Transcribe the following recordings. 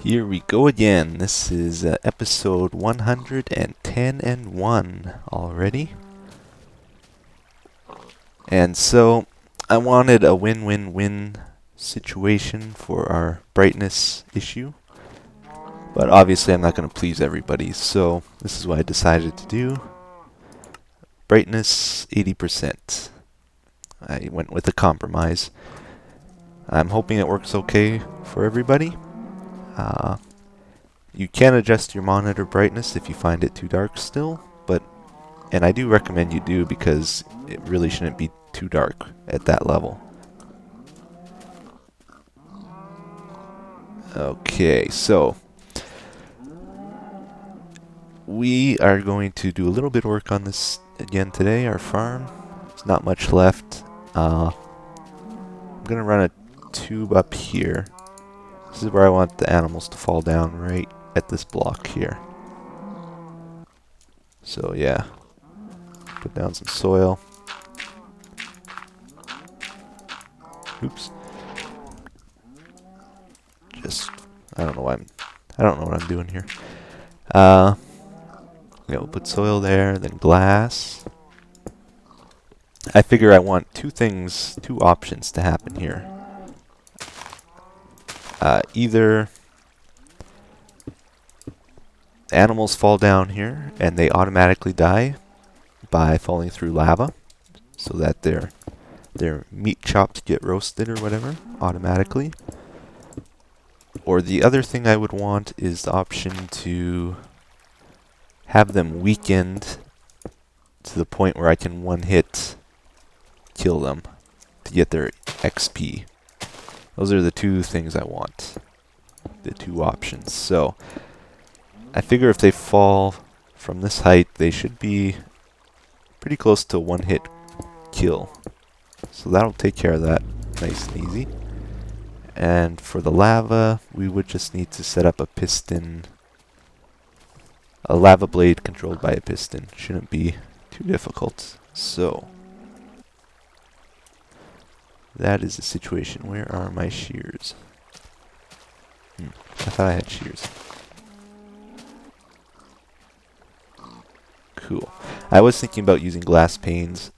Here we go again. This is episode 110 already. And so I wanted a win-win-win situation for our brightness issue. But obviously I'm not going to please everybody, so this is what I decided to do. Brightness 80%. I went with a compromise. I'm hoping it works okay for everybody. You can adjust your monitor brightness if you find it too dark still, and I do recommend you do because it really shouldn't be too dark at that level. Okay, so we are going to do a little bit of work on this again today, our farm. There's not much left. I'm going to run a tube up here. This is where I want the animals to fall down, right at this block here. So yeah, put down some soil. Oops. I don't know what I'm doing here. Yeah, we'll put soil there, then glass. I figure I want two options to happen here. Either animals fall down here and they automatically die by falling through lava, so that their meat chops get roasted or whatever automatically. Or the other thing I would want is the option to have them weakened to the point where I can one-hit kill them to get their XP. Those are the two things I want. The two options. So I figure if they fall from this height, they should be pretty close to one-hit kill. So that'll take care of that nice and easy. And for the lava, we would just need to set up a lava blade controlled by a piston. Shouldn't be too difficult. So that is the situation. Where are my shears? I thought I had shears. Cool. I was thinking about using glass panes.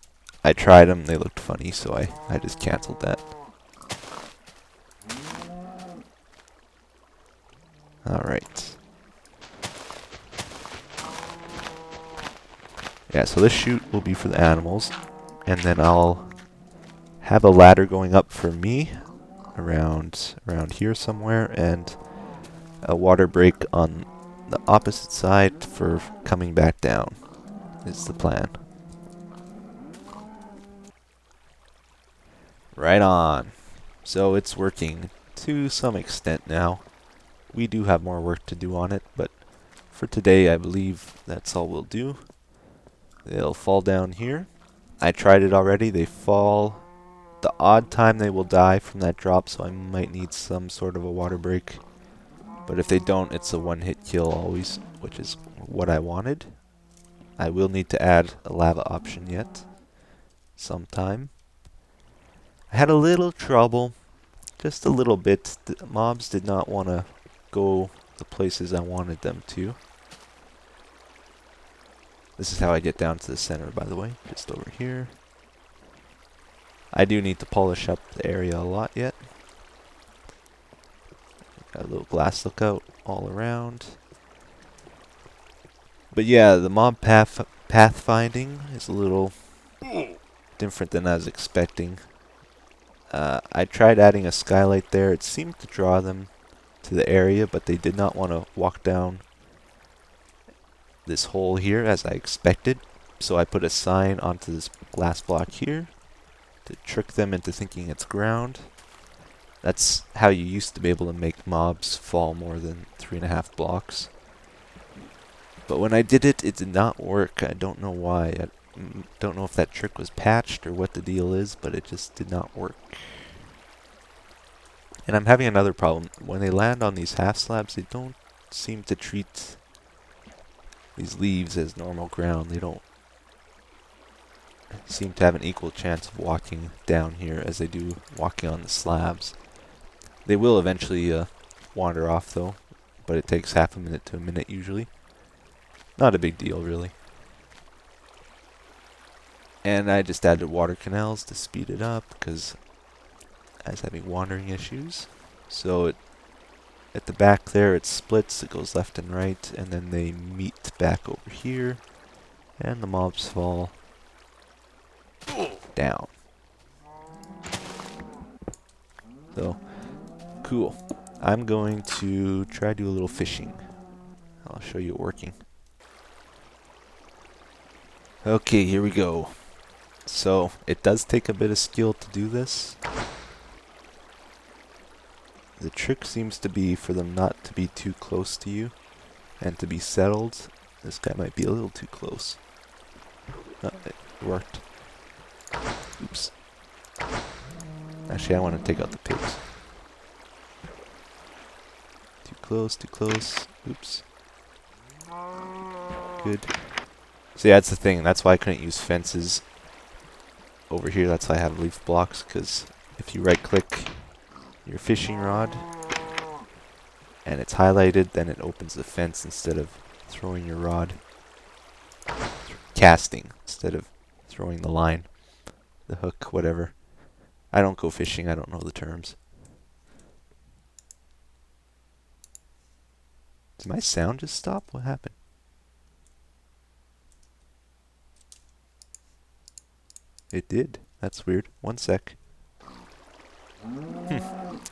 I tried them, they looked funny, so I just canceled that. Alright. Yeah, so this chute will be for the animals, and then I'll have a ladder going up for me around here somewhere, and a water break on the opposite side for coming back down is the plan. Right on. So it's working to some extent now. We do have more work to do on it, but for today I believe that's all we'll do. They'll fall down here. I tried it already. They fall the odd time they will die from that drop, so I might need some sort of a water break. But if they don't, it's a one-hit kill always, which is what I wanted. I will need to add a lava option yet sometime. I had a little trouble, just a little bit. The mobs did not want to go the places I wanted them to. This is how I get down to the center, by the way, just over here. I do need to polish up the area a lot yet. Got a little glass lookout all around. But yeah, the mob pathfinding is a little different than I was expecting. I tried adding a skylight there. It seemed to draw them to the area, but they did not want to walk down this hole here as I expected. So I put a sign onto this glass block here to trick them into thinking it's ground. That's how you used to be able to make mobs fall more than 3.5 blocks. But when I did it, it did not work. I don't know why. I don't know if that trick was patched or what the deal is, but it just did not work. And I'm having another problem. When they land on these half slabs, they don't seem to treat these leaves as normal ground. They don't seem to have an equal chance of walking down here as they do walking on the slabs. They will eventually wander off though, but it takes half a minute to a minute usually. Not a big deal, really. And I just added water canals to speed it up because I was having wandering issues. So at the back there it splits, it goes left and right, and then they meet back over here, and the mobs fall down. So, cool. I'm going to try to do a little fishing. I'll show you it working. Okay, here we go. So, it does take a bit of skill to do this. The trick seems to be for them not to be too close to you and to be settled. This guy might be a little too close. Oh, it worked. Oops. Actually, I want to take out the pigs. Too close, too close. Oops. Good. See, that's the thing. That's why I couldn't use fences over here. That's why I have leaf blocks, because if you right-click your fishing rod and it's highlighted, then it opens the fence instead of throwing your rod. Casting instead of throwing the line, the hook, whatever. I don't go fishing. I don't know the terms. Did my sound just stop? What happened? It did. That's weird. One sec.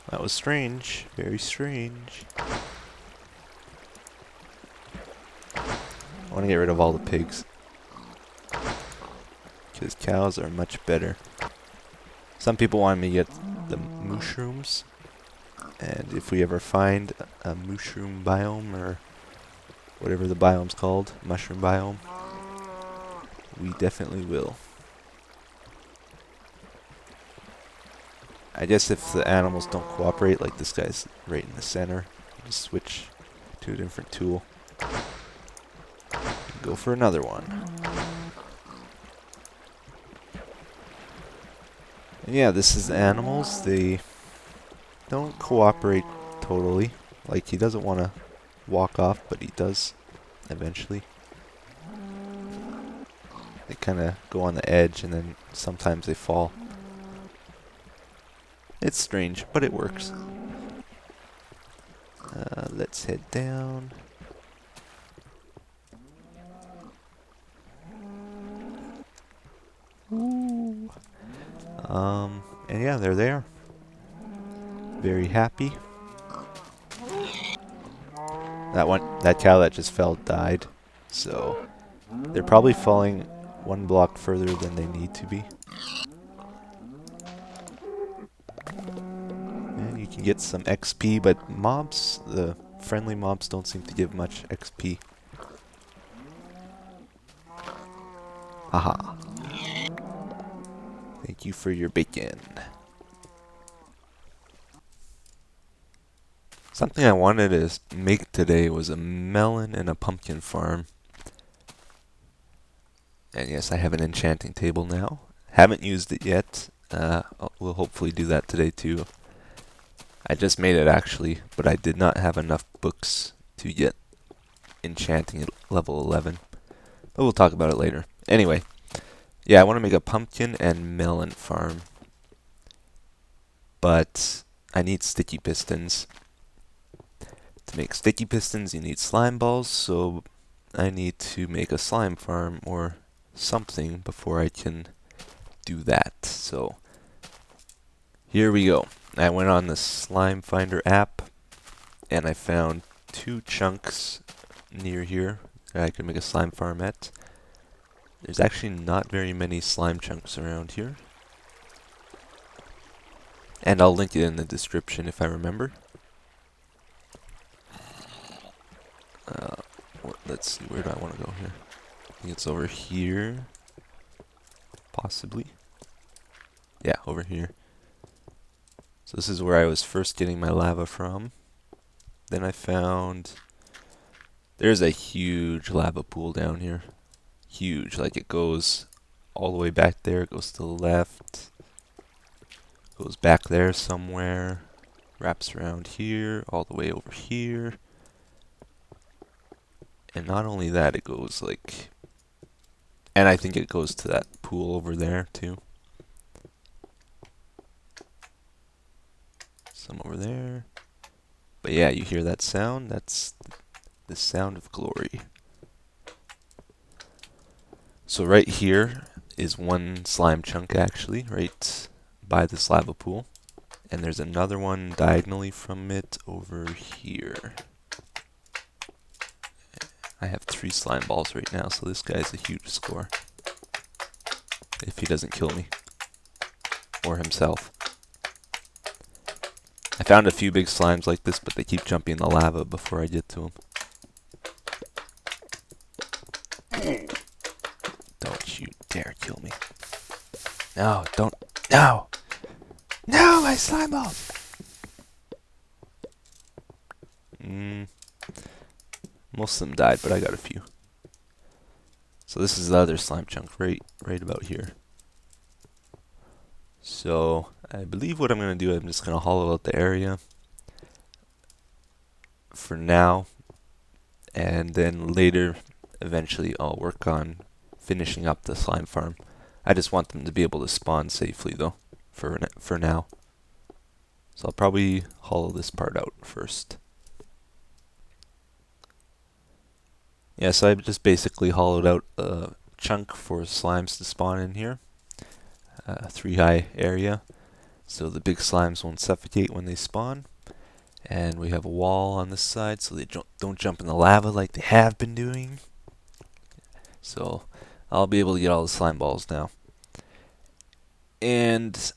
That was strange. Very strange. I want to get rid of all the pigs, because cows are much better. Some people want me to get the mushrooms, and if we ever find a mushroom biome, or whatever the biome's called, mushroom biome, we definitely will. I guess if the animals don't cooperate, like this guy's right in the center, just switch to a different tool. Go for another one. And yeah, this is the animals. They don't cooperate totally. Like, he doesn't want to walk off, but he does eventually. They kind of go on the edge, and then sometimes they fall. It's strange, but it works. Let's head down. Ooh. And yeah, they're there. Very happy. That cow that just fell died. So, they're probably falling one block further than they need to be. And you can get some XP, but mobs, the friendly mobs, don't seem to give much XP. Haha. Thank you for your bacon. Something I wanted to make today was a melon and a pumpkin farm. And yes, I have an enchanting table now. Haven't used it yet. We'll hopefully do that today too. I just made it actually, but I did not have enough books to get enchanting at level 11. But we'll talk about it later. Anyway, yeah, I want to make a pumpkin and melon farm. But I need sticky pistons. To make sticky pistons, you need slime balls, so I need to make a slime farm or something before I can do that. So here we go. I went on the Slime Finder app, and I found 2 chunks near here that I can make a slime farm at. There's actually not very many slime chunks around here. And I'll link it in the description if I remember. Let's see, where do I want to go here? I think it's over here. Possibly. Yeah, over here. So this is where I was first getting my lava from. Then I found... There's a huge lava pool down here. Huge, like it goes all the way back there, it goes to the left. Goes back there somewhere. Wraps around here, all the way over here. And not only that, it goes like, and I think it goes to that pool over there too. Some over there. But yeah, you hear that sound? That's the sound of glory. So right here is one slime chunk actually, right by this lava pool. And there's another one diagonally from it over here. I have 3 slime balls right now, so this guy's a huge score. If he doesn't kill me. Or himself. I found a few big slimes like this, but they keep jumping in the lava before I get to them. Don't you dare kill me. No, don't. No! No, my slime balls! Most of them died, but I got a few. So this is the other slime chunk right about here. So I believe what I'm going to do, I'm just going to hollow out the area for now, and then later, eventually, I'll work on finishing up the slime farm. I just want them to be able to spawn safely, though, for now. So I'll probably hollow this part out first. Yeah, so I just basically hollowed out a chunk for slimes to spawn in here. 3 high area, so the big slimes won't suffocate when they spawn. And we have a wall on this side so they don't jump in the lava like they have been doing. So I'll be able to get all the slime balls now. And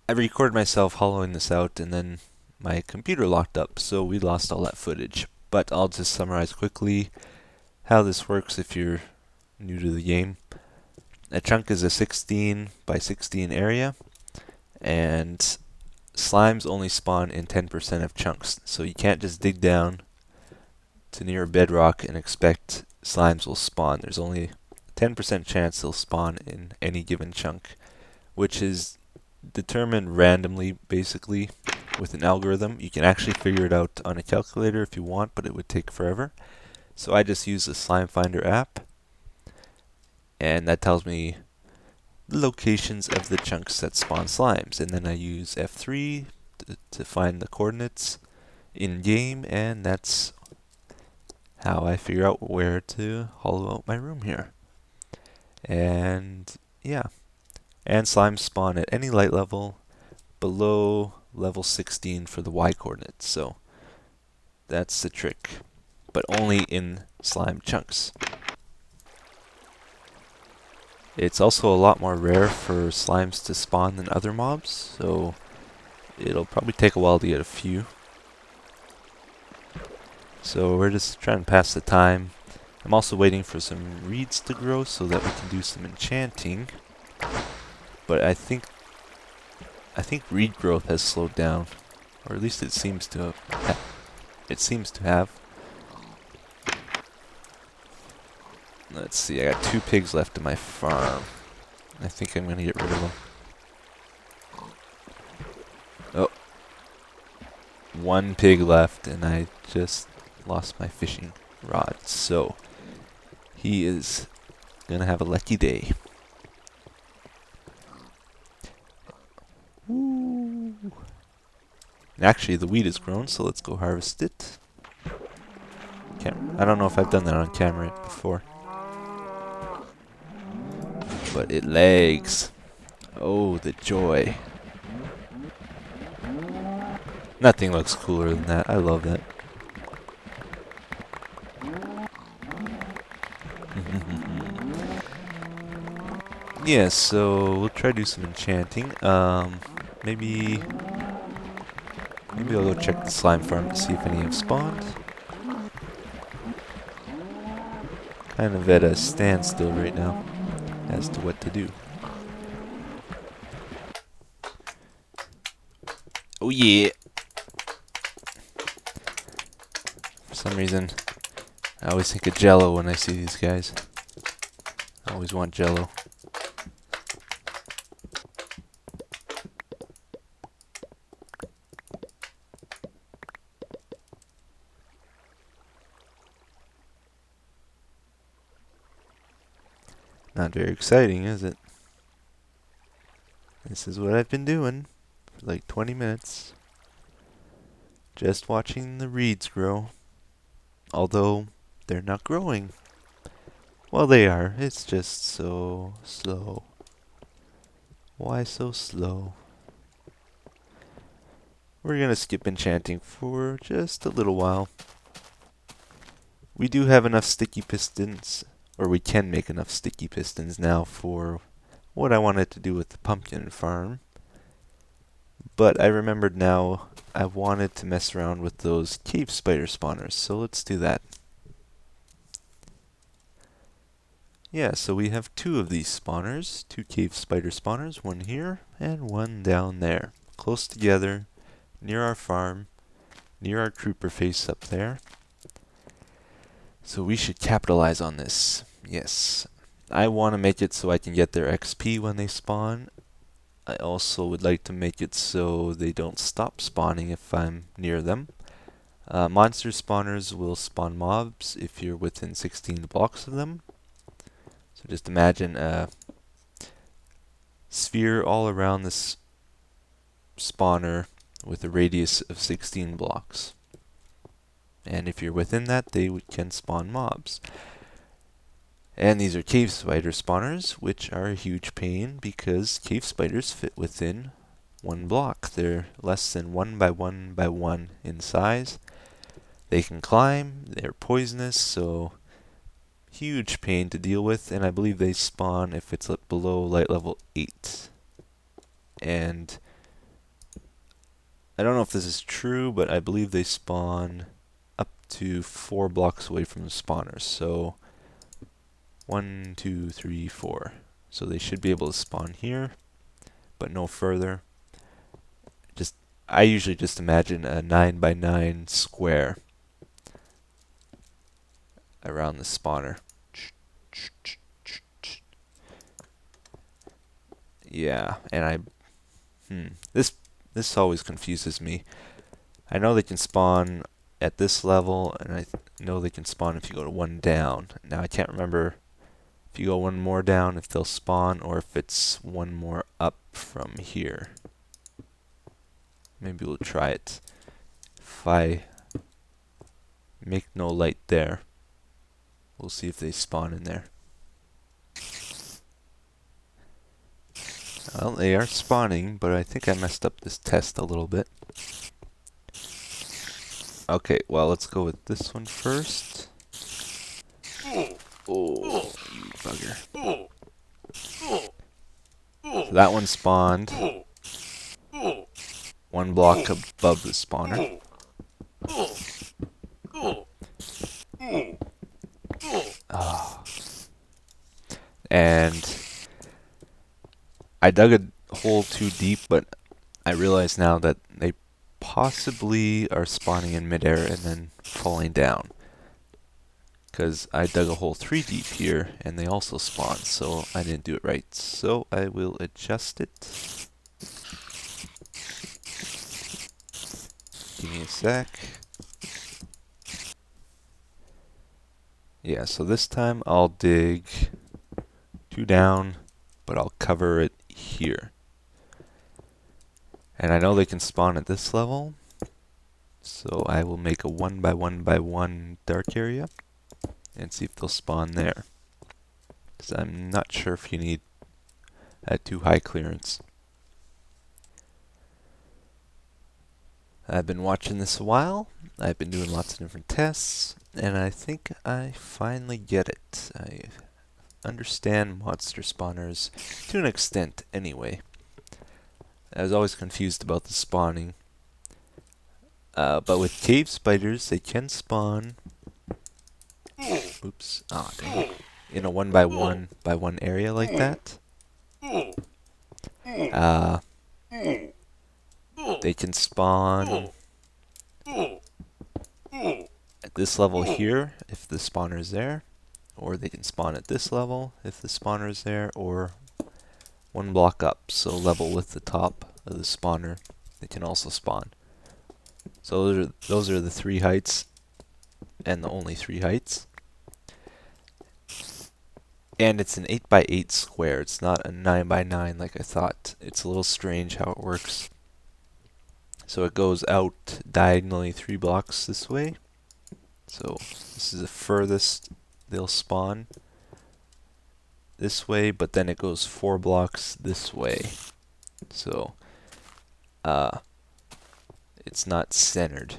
I recorded myself hollowing this out, and then my computer locked up, so we lost all that footage. But I'll just summarize quickly how this works if you're new to the game. A chunk is a 16 by 16 area, and slimes only spawn in 10% of chunks, so you can't just dig down to near bedrock and expect slimes will spawn. There's only a 10% chance they'll spawn in any given chunk, which is determined randomly, basically, with an algorithm. You can actually figure it out on a calculator if you want, but it would take forever. So I just use the Slime Finder app, and that tells me the locations of the chunks that spawn slimes. And then I use F3 to find the coordinates in game, and that's how I figure out where to hollow out my room here. And yeah, and slimes spawn at any light level below level 16 for the Y coordinates. So that's the trick, but only in slime chunks. It's also a lot more rare for slimes to spawn than other mobs, so it'll probably take a while to get a few. So we're just trying to pass the time. I'm also waiting for some reeds to grow so that we can do some enchanting. But I think reed growth has slowed down, or at least it seems to have. Let's see, I got 2 pigs left in my farm. I think I'm going to get rid of them. Oh. 1 pig left, and I just lost my fishing rod. So, he is going to have a lucky day. Woo. Actually, the wheat is grown, so let's go harvest it. I don't know if I've done that on camera before. But it lags. Oh, the joy. Nothing looks cooler than that. I love that. Yeah, so we'll try to do some enchanting. Maybe I'll go check the slime farm to see if any have spawned. Kind of at a standstill right now as to what to do. Oh yeah! For some reason, I always think of Jello when I see these guys. I always want Jello. Not very exciting, is it? This is what I've been doing for like 20 minutes. Just watching the reeds grow. Although, they're not growing. Well, they are. It's just so slow. Why so slow? We're gonna skip enchanting for just a little while. We do have enough sticky pistons, or we can make enough sticky pistons now for what I wanted to do with the pumpkin farm. But I remembered now I wanted to mess around with those cave spider spawners, so let's do that. Yeah, so we have two of these spawners, two cave spider spawners, one here and one down there, close together, near our farm, near our creeper face up there. So we should capitalize on this. Yes. I want to make it so I can get their XP when they spawn. I also would like to make it so they don't stop spawning if I'm near them. Monster spawners will spawn mobs if you're within 16 blocks of them. So just imagine a sphere all around this spawner with a radius of 16 blocks. And if you're within that, they can spawn mobs. And these are cave spider spawners, which are a huge pain because cave spiders fit within one block. They're less than 1 by 1 by 1 in size. They can climb, they're poisonous, so huge pain to deal with, and I believe they spawn if it's below light level 8. And I don't know if this is true, but I believe they spawn up to 4 blocks away from the spawners. So 1, 2, 3, 4. So they should be able to spawn here, but no further. I usually just imagine a 9 by 9 square around the spawner. Yeah, and this always confuses me. I know they can spawn at this level, and I know they can spawn if you go to 1 down. Now I can't remember if you go 1 more down if they'll spawn, or if it's 1 more up from here. Maybe we'll try it. If I make no light there, we'll see if they spawn in there. Well, they are spawning, but I think I messed up this test a little bit. Okay, well, let's go with this one first. Oh, you bugger. So that one spawned 1 block above the spawner. Oh. And I dug a hole too deep, but I realize now that they possibly are spawning in midair and then falling down. Because I dug a hole 3 deep here, and they also spawn, so I didn't do it right. So I will adjust it. Give me a sec. Yeah, so this time I'll dig 2 down, but I'll cover it here. And I know they can spawn at this level, so I will make a 1 by 1 by 1 dark area and see if they'll spawn there. Because I'm not sure if you need a too high clearance. I've been watching this a while. I've been doing lots of different tests, and I think I finally get it. I understand monster spawners to an extent anyway. I was always confused about the spawning. But with cave spiders, they can spawn. Oops. Oh, dang it. In a 1 by 1 by 1 area like that. They can spawn at this level here if the spawner is there, or they can spawn at this level if the spawner is there, or 1 block up, so level with the top of the spawner. They can also spawn. So those are the 3 heights, and the only 3 heights. And it's an 8 by 8 square. It's not a 9 by 9 like I thought. It's a little strange how it works. So it goes out diagonally 3 blocks this way. So this is the furthest they'll spawn this way, but then it goes 4 blocks this way. So it's not centered.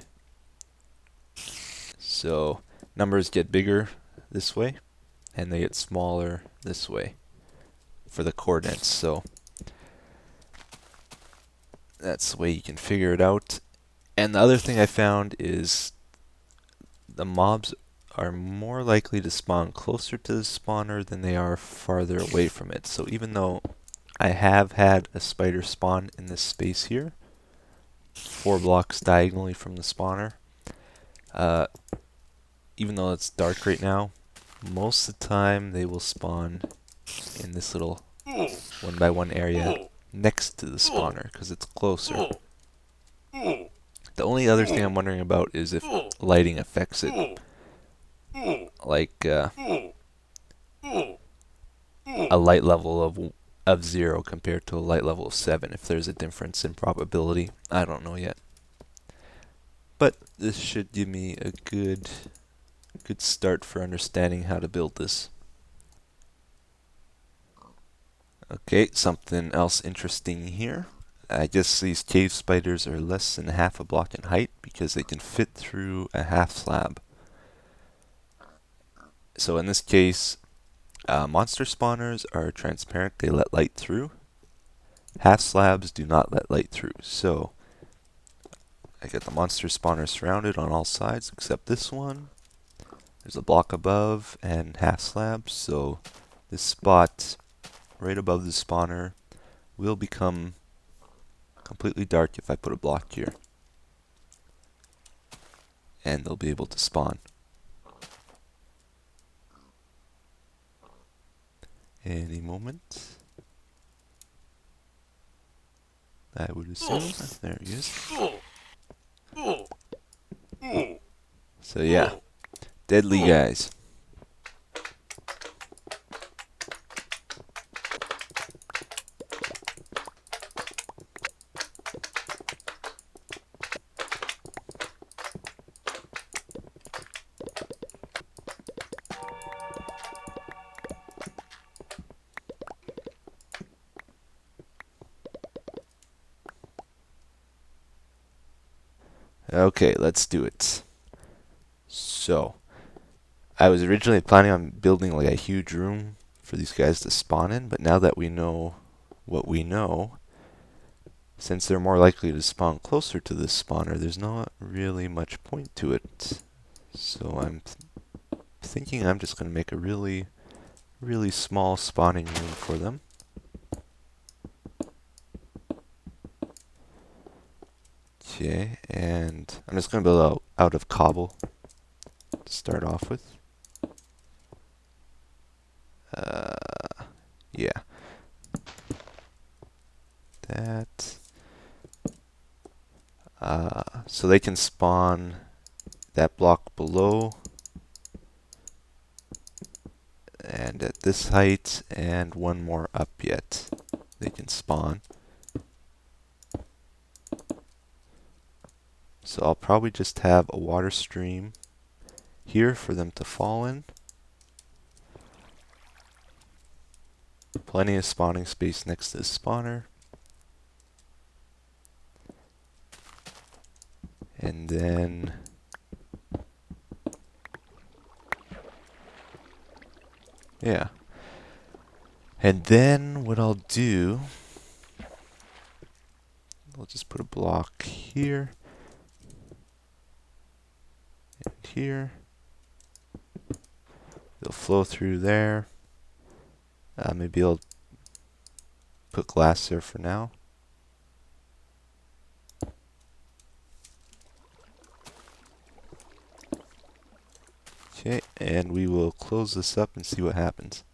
So numbers get bigger this way, and they get smaller this way for the coordinates. So that's the way you can figure it out. And the other thing I found is the mobs are more likely to spawn closer to the spawner than they are farther away from it. So even though I have had a spider spawn in this space here, 4 blocks diagonally from the spawner, even though it's dark right now, most of the time they will spawn in this little 1 by 1 area next to the spawner because it's closer. The only other thing I'm wondering about is if lighting affects it. Like a light level of 0 compared to a light level of 7. If there's a difference in probability, I don't know yet. But this should give me a good start for understanding how to build this. Okay, something else interesting here. I guess these cave spiders are less than half a block in height because they can fit through a half slab. So in this case, monster spawners are transparent, they let light through. Half slabs do not let light through. So I get the monster spawner surrounded on all sides except this one. There's a block above and half slabs, so this spot right above the spawner will become completely dark if I put a block here. And they'll be able to spawn. Any moment, I would assume. There he is. So yeah, deadly guys. Okay, let's do it. So, I was originally planning on building like a huge room for these guys to spawn in, but now that we know what we know, since they're more likely to spawn closer to this spawner, there's not really much point to it. So I'm thinking I'm just going to make a really small spawning room for them. Okay, and I'm just going to build out of cobble to start off with. Yeah. That. So they can spawn that block below and at this height and one more up yet they can spawn. So I'll probably just have a water stream here for them to fall in. Plenty of spawning space next to the spawner. And then yeah. And then what I'll do, I'll just put a block here and here. It'll flow through there. Maybe I'll put glass there for now. Okay, and we will close this up and see what happens.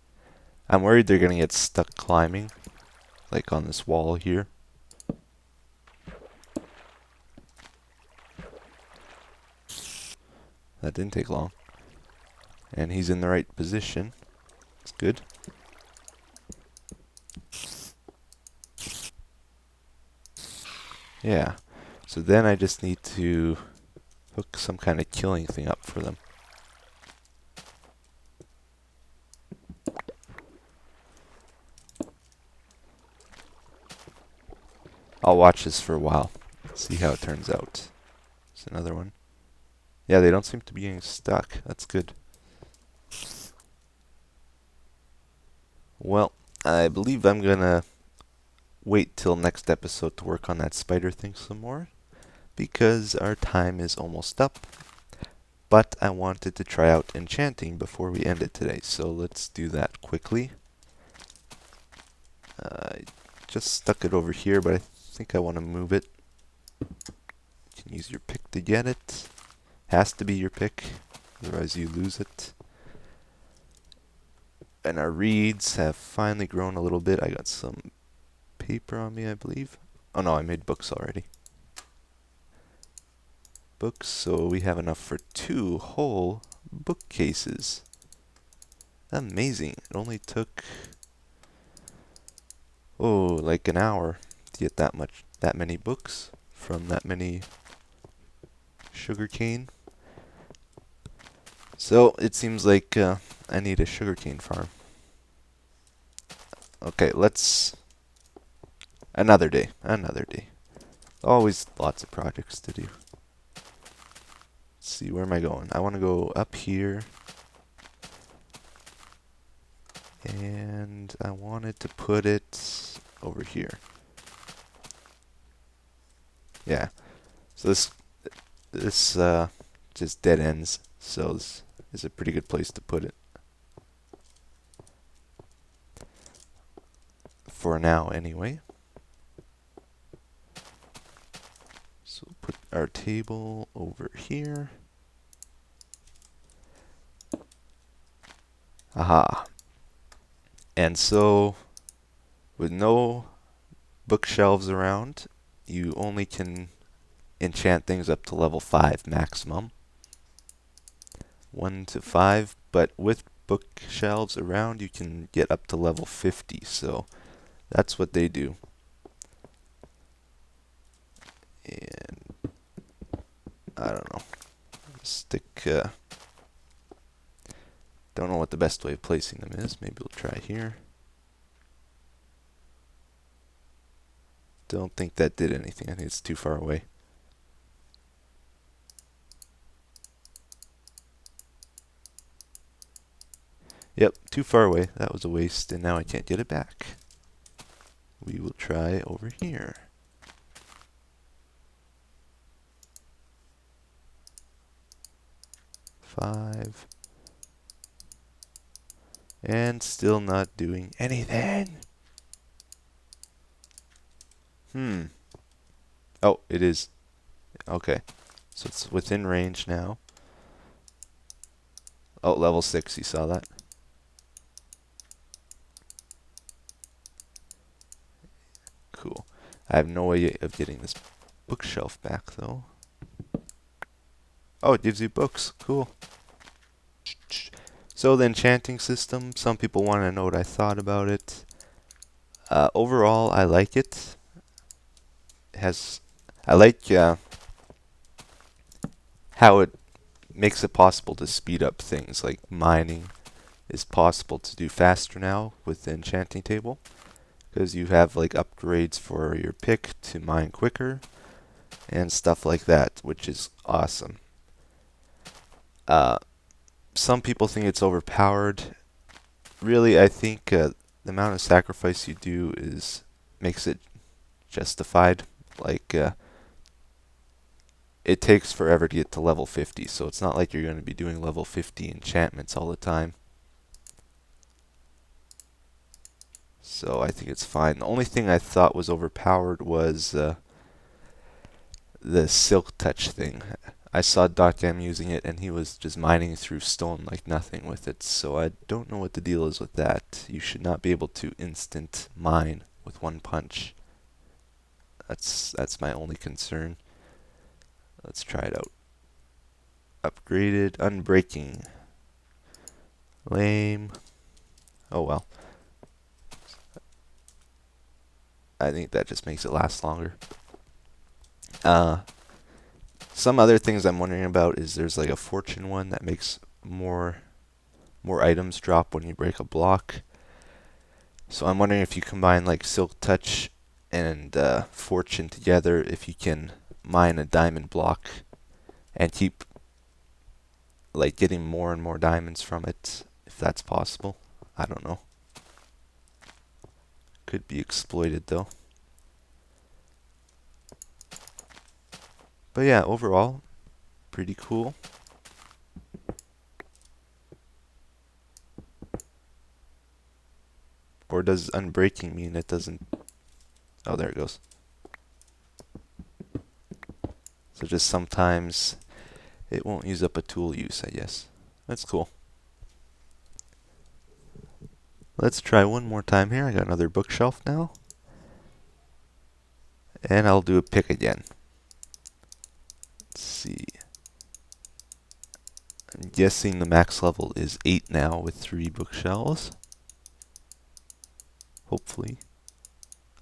I'm worried they're gonna get stuck climbing, like on this wall here. That didn't take long. And he's in the right position. It's good. Yeah. So then I just need to hook some kind of killing thing up for them. I'll watch this for a while. See how it turns out. There's another one. Yeah, they don't seem to be getting stuck. That's good. Well, I believe I'm gonna wait till next episode to work on that spider thing some more, because our time is almost up. But I wanted to try out Enchanting before we end it today, so let's do that quickly. I just stuck it over here, but I think I want to move it. You can use your pick to get it. Has to be your pick, otherwise you lose it. And our reeds have finally grown a little bit. I got some paper on me, I believe. Oh no, I made books already. Books, so we have enough for 2 whole bookcases. Amazing. It only took like an hour to get that many books from that many sugarcane. So it seems like I need a sugarcane farm. Okay, let's another day. Always lots of projects to do. Let's see, where am I going? I want to go up here. And I wanted to put it over here. Yeah. So this just dead ends. So this is a pretty good place to put it. For now, anyway. So put our table over here. Aha. And so, with no bookshelves around, you only can enchant things up to level 5 maximum. 1 to 5, but with bookshelves around, you can get up to level 50. So that's what they do. And I don't know. Don't know what the best way of placing them is. Maybe we'll try here. Don't think that did anything. I think it's too far away. Yep, too far away. That was a waste, and now I can't get it back. We will try over here. Five. And still not doing anything. Oh, it is. Okay. So it's within range now. Oh, level 6, you saw that? Cool. I have no way of getting this bookshelf back, though. Oh, it gives you books. Cool. So the enchanting system, some people want to know what I thought about it. Overall, I like it. I like how it makes it possible to speed up things, like mining is possible to do faster now with the enchanting table, because you have like upgrades for your pick to mine quicker and stuff like that, which is awesome. Some people think it's overpowered. Really, I think the amount of sacrifice you do makes it justified. Like it takes forever to get to level 50, so it's not like you're going to be doing level 50 enchantments all the time. So I think it's fine. The only thing I thought was overpowered was the silk touch thing. I saw .m using it, and he was just mining through stone like nothing with it, so I don't know what the deal is with that. You should not be able to instant mine with one punch. That's my only concern. Let's try it out. Upgraded, unbreaking. Lame. Oh well. I think that just makes it last longer. Uh, some other things I'm wondering about is there's like a fortune one that makes more items drop when you break a block. So I'm wondering if you combine like Silk Touch and Fortune together, if you can mine a diamond block and keep like getting more and more diamonds from it, if that's possible. I don't know. Could be exploited though. But yeah, overall, pretty cool. Or does unbreaking mean it doesn't? Oh, there it goes. So just sometimes it won't use up a tool use, I guess. That's cool. Let's try one more time here. I got another bookshelf now. And I'll do a pick again. Let's see. I'm guessing the max level is 8 now with 3 bookshelves. Hopefully.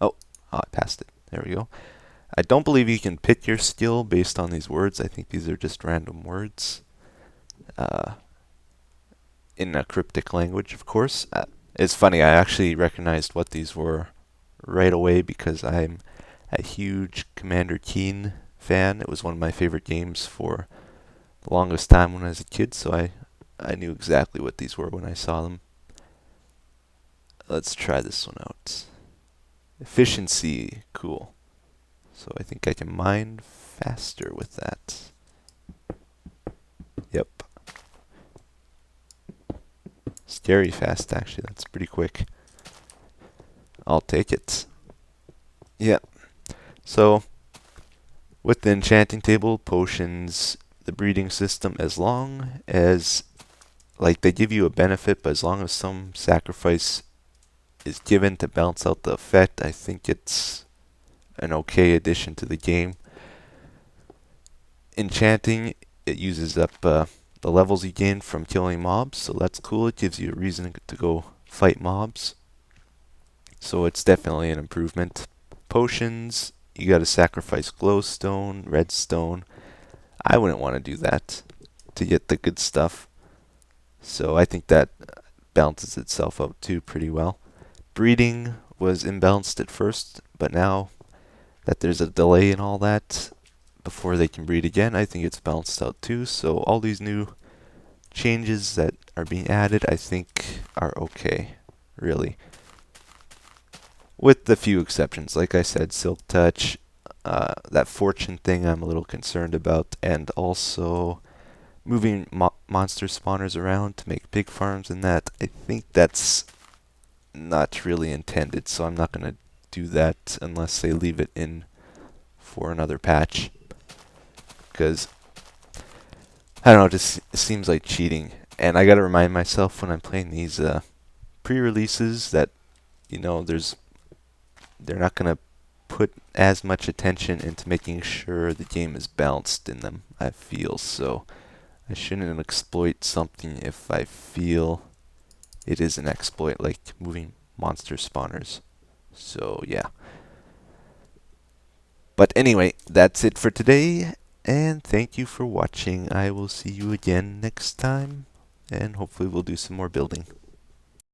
Oh, I passed it. There we go. I don't believe you can pick your skill based on these words. I think these are just random words. In a cryptic language, of course. It's funny, I actually recognized what these were right away because I'm a huge Commander Keen fan. It was one of my favorite games for the longest time when I was a kid, so I knew exactly what these were when I saw them. Let's try this one out. Efficiency, cool. So I think I can mine faster with that. Yep. Scary fast, actually. That's pretty quick. I'll take it. Yep. So, with the enchanting table, potions, the breeding system, as long as, like, they give you a benefit, but as long as some sacrifice is given to balance out the effect, I think it's an okay addition to the game. Enchanting, it uses up the levels you gain from killing mobs, so that's cool. It gives you a reason to go fight mobs. So it's definitely an improvement. Potions, you gotta sacrifice glowstone, redstone. I wouldn't want to do that to get the good stuff. So I think that balances itself out too pretty well. Breeding was imbalanced at first, but now that there's a delay and all that before they can breed again, I think it's balanced out too. So all these new changes that are being added, I think are okay, really. With the few exceptions, like I said, Silk Touch, that fortune thing I'm a little concerned about, and also moving monster spawners around to make big farms and that. I think that's not really intended, so I'm not going to do that unless they leave it in for another patch. Because, I don't know, it just seems like cheating. And I got to remind myself when I'm playing these pre-releases that, you know, they're not going to put as much attention into making sure the game is balanced in them, I feel. So I shouldn't exploit something if I feel it is an exploit, like moving monster spawners. So yeah. But anyway, that's it for today, and thank you for watching. I will see you again next time, and hopefully we'll do some more building.